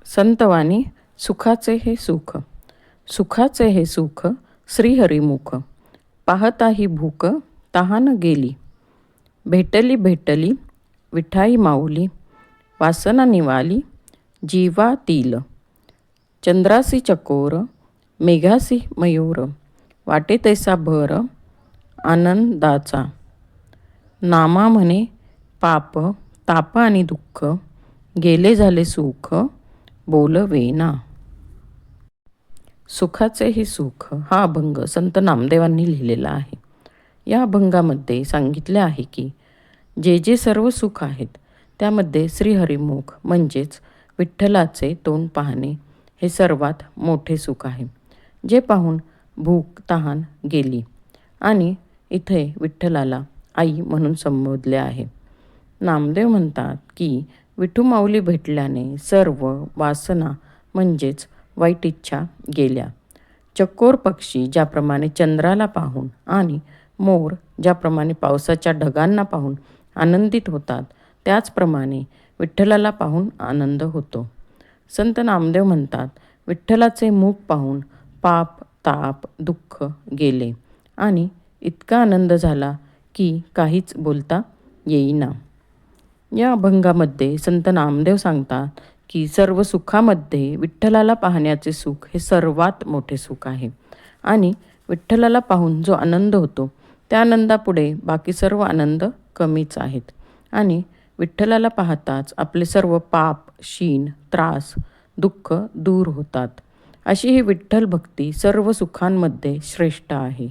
संतवाणी सुखाचे हे सुख, सुखाचे हे सुख श्रीहरिमुख. पाहता ही भूक तहान गेली, भेटली भेटली विठाई माऊली. वासना निवाली जीवातील, चंद्रासी चकोर मेघासी मयूर. वाटे तैसा भर आनंदाचा, नामा म्हणे पाप ताप आणि दुःख. गेले झाले सुख बोलवेना. सुखाचे हे सुख हा अभंग संत नामदेवांनी लिहिलेला आहे. या अभंगामध्ये सांगितले आहे की जे जे सर्व सुख आहेत त्यामध्ये श्रीहरिमुख म्हणजेच विठ्ठलाचे तोंड पाहणे हे सर्वात मोठे सुख आहे, जे पाहून भूक तहान गेली. आणि इथे विठ्ठलाला आई म्हणून संबोधले आहे. नामदेव म्हणतात की विठू माऊली भेटल्याने सर्व वासना म्हणजेच वाईट इच्छा गेल्या. चकोर पक्षी ज्याप्रमाणे चंद्राला पाहून आणि मोर ज्याप्रमाणे पावसाच्या ढगांना पाहून आनंदित होतात, त्याचप्रमाणे विठ्ठलाला पाहून आनंद होतो. संत नामदेव म्हणतात, विठ्ठलाचे मुख पाहून पाप ताप दुःख गेले आणि इतका आनंद झाला की काहीच बोलता येईना. या अभंगामध्ये संत नामदेव सांगतात की सर्व सुखामध्ये विठ्ठलाला पाहण्याचे सुख हे सर्वात मोठे सुख आहे. आणि विठ्ठलाला पाहून जो आनंद होतो त्या आनंदापुढे बाकी सर्व आनंद कमीच आहेत. आणि विठ्ठलाला पाहताच आपले सर्व पाप शीण त्रास दुःख दूर होतात. अशी ही विठ्ठल भक्ती सर्व सुखांमध्ये श्रेष्ठ आहे.